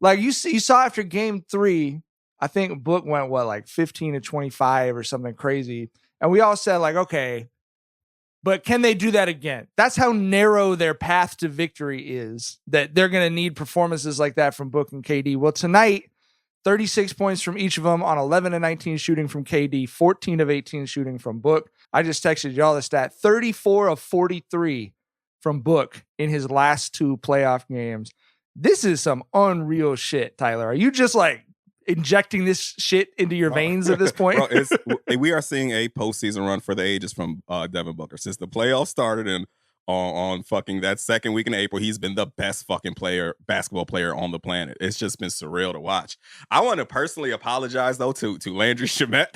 Like you saw after game 3, I think Book went like 15 to 25 or something crazy. And we all said like, okay, but can they do that again? That's how narrow their path to victory is, that they're going to need performances like that from Book and KD. Well, tonight, 36 points from each of them on 11 and 19 shooting from KD, 14 of 18 shooting from Book. I just texted y'all the stat, 34 of 43 from Book in his last 2 playoff games. This is some unreal shit, Tyler. Are you just like injecting this shit into your veins at this point? Bro, we are seeing a postseason run for the ages from Devin Booker. Since the playoffs started and on fucking that second week in April, he's been the best fucking basketball player on the planet. It's just been surreal to watch. I want to personally apologize though to Landry Shamet.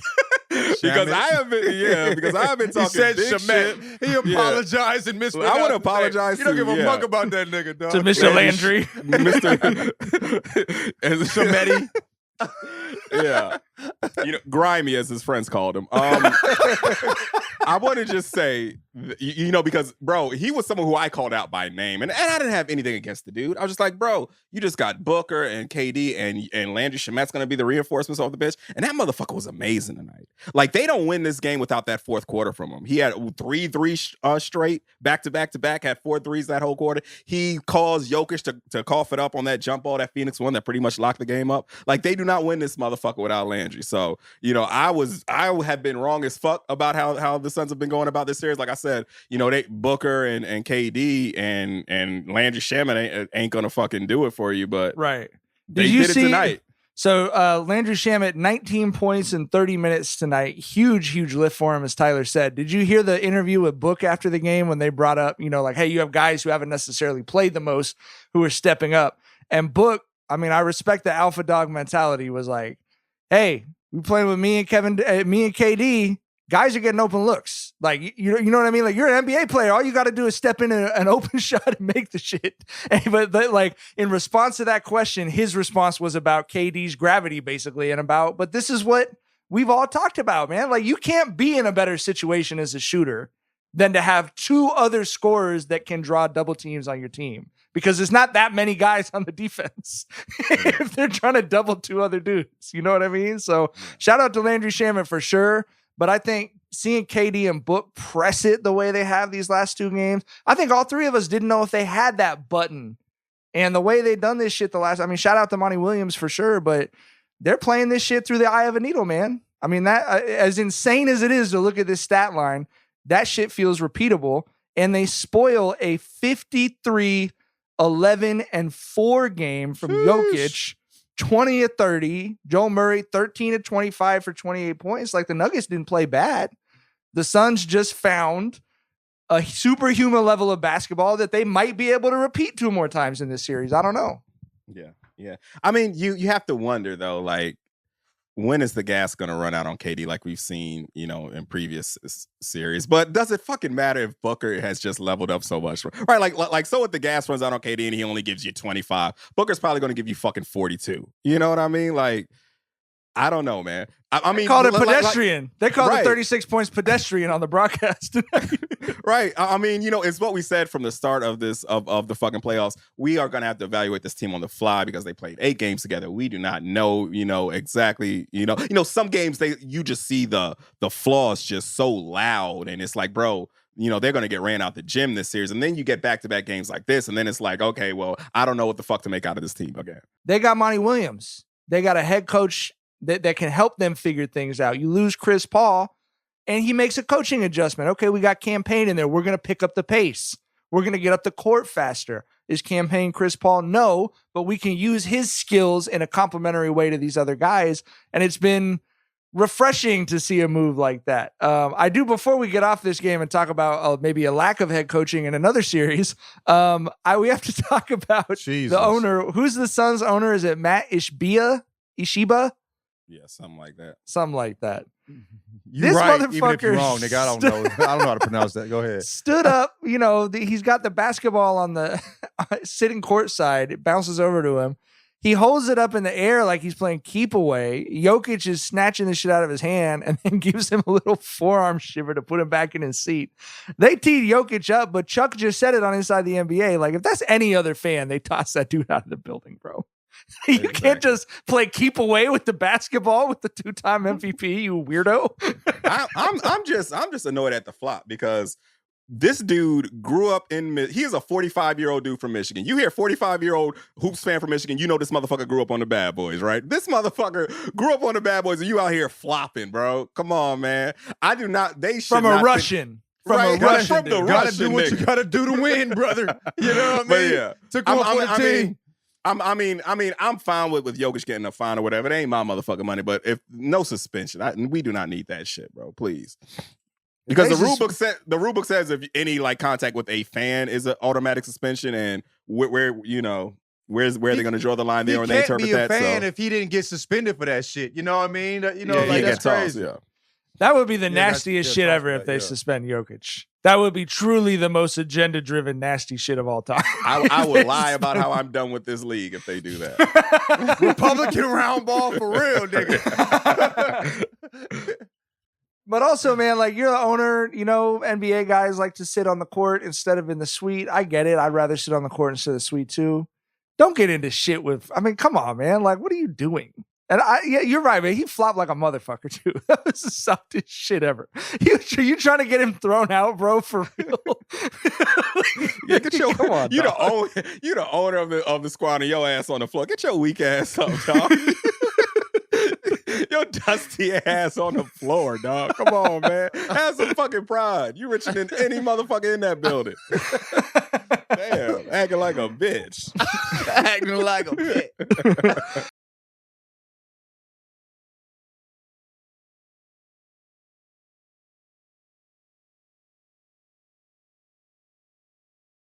Because I have been talking. He said big Shamet. He apologized and missed. I want to apologize. You don't give a fuck about that nigga, dog. To Mr. Landry, Mr. Shametti. Yeah, grimy as his friends called him. I want to just say, because bro, he was someone who I called out by name, and I didn't have anything against the dude. I was just like, bro, you just got Booker and KD and Landry Shamet's going to be the reinforcements off the bench, and that motherfucker was amazing tonight. Like they don't win this game without that fourth quarter from him. He had 3 straight back to back, had 4 threes that whole quarter. He caused Jokic to cough it up on that jump ball, that Phoenix one that pretty much locked the game up. Like they do not win this motherfucker without Landry. So I have been wrong as fuck about how the Suns have been going about this series. Like I said, Booker and KD and Landry Shamet ain't gonna fucking do it for you, but right. They did it tonight. So Landry Shamet, 19 points in 30 minutes tonight. Huge lift for him, as Tyler said. Did you hear the interview with Book after the game when they brought up, like, hey, you have guys who haven't necessarily played the most who are stepping up? And Book, I mean, I respect the alpha dog mentality, was like, hey, we playing with me and KD. Guys are getting open looks. Like, you know what I mean? Like, you're an NBA player. All you got to do is step in an open shot and make the shit. But like, in response to that question, his response was about KD's gravity, basically, but this is what we've all talked about, man. Like, you can't be in a better situation as a shooter than to have 2 other scorers that can draw double teams on your team, because there's not that many guys on the defense if they're trying to double 2 other dudes. You know what I mean? So shout out to Landry Shamet for sure. But I think seeing KD and Book press it the way they have these last 2 games, I think all 3 of us didn't know if they had that button. And the way they done this shit shout out to Monty Williams for sure, but they're playing this shit through the eye of a needle, man. I mean, that as insane as it is to look at this stat line, that shit feels repeatable. And they spoil a 53, 11, and 4 game from Jokic. 20 of 30, Joe Murray, 13 of 25 for 28 points. Like, the Nuggets didn't play bad. The Suns just found a superhuman level of basketball that they might be able to repeat 2 more times in this series. I don't know. Yeah. I mean, you have to wonder though, like, when is the gas going to run out on KD like we've seen, in previous series? But does it fucking matter if Booker has just leveled up so much? Right, like so if the gas runs out on KD and he only gives you 25, Booker's probably going to give you fucking 42. You know what I mean? Like, I don't know, man. I mean, they called it pedestrian. They called right. the 36 points pedestrian on the broadcast. Right. I mean, it's what we said from the start of this of the fucking playoffs. We are going to have to evaluate this team on the fly because they played 8 games together. We do not know, exactly, some games you just see the flaws just so loud, and it's like, bro, they're going to get ran out the gym this series. And then you get back-to-back games like this, and then it's like, okay, well, I don't know what the fuck to make out of this team again. They got Monty Williams. They got a head coach that can help them figure things out. You lose Chris Paul, and he makes a coaching adjustment. Okay, we got Campaign in there. We're going to pick up the pace. We're going to get up the court faster. Is Campaign Chris Paul? No, but we can use his skills in a complementary way to these other guys, and it's been refreshing to see a move like that. I do, before we get off this game and talk about maybe a lack of head coaching in another series, we have to talk about the owner. Who's the Suns owner? Is it Matt Ishbia? Yeah, something like that. You're this right, motherfucker, even if you're wrong, nigga. I don't know. I don't know how to pronounce that. Go ahead. Stood up. He's got the basketball on the sitting courtside. It bounces over to him. He holds it up in the air like he's playing keep away. Jokic is snatching the shit out of his hand and then gives him a little forearm shiver to put him back in his seat. They teed Jokic up, but Chuck just said it on Inside the NBA. Like, if that's any other fan, they toss that dude out of the building, bro. You can't just play keep away with the basketball with the 2-time MVP, you weirdo. I'm just annoyed at the flop because this dude grew up he is a 45-year-old dude from Michigan. You hear 45-year-old hoops fan from Michigan, you know this motherfucker grew up on the Bad Boys, right? This motherfucker grew up on the Bad Boys and you out here flopping, bro. Come on, man. They should from a Russian. From a Russian. You gotta do what you gotta do to win, brother. You know what I mean? But yeah. To go for the team. I'm fine with Jokic getting a fine or whatever. It ain't my motherfucking money, but if no suspension, we do not need that shit, bro. Please. Because the rule book says if any like contact with a fan is an automatic suspension, and where are they going to draw the line there when they interpret that? He can't be a fan if he didn't get suspended for that shit. You know what I mean? That's crazy. Yeah. That would be the nastiest shit ever if they suspend Jokic. That would be truly the most agenda-driven, nasty shit of all time. I would lie about how I'm done with this league if they do that. Republican round ball for real, nigga. But also, man, like you're the owner, NBA guys like to sit on the court instead of in the suite. I get it. I'd rather sit on the court instead of the suite too. Don't get into shit come on, man. Like, what are you doing? And you're right, man. He flopped like a motherfucker too. That was the softest shit ever. You trying to get him thrown out, bro? For real? Yeah, come on. You the owner of the squad and your ass on the floor. Get your weak ass up, dog. Your dusty ass on the floor, dog. Come on, man. Have some fucking pride. You richer than any motherfucker in that building. Damn, acting like a bitch. Acting like a bitch.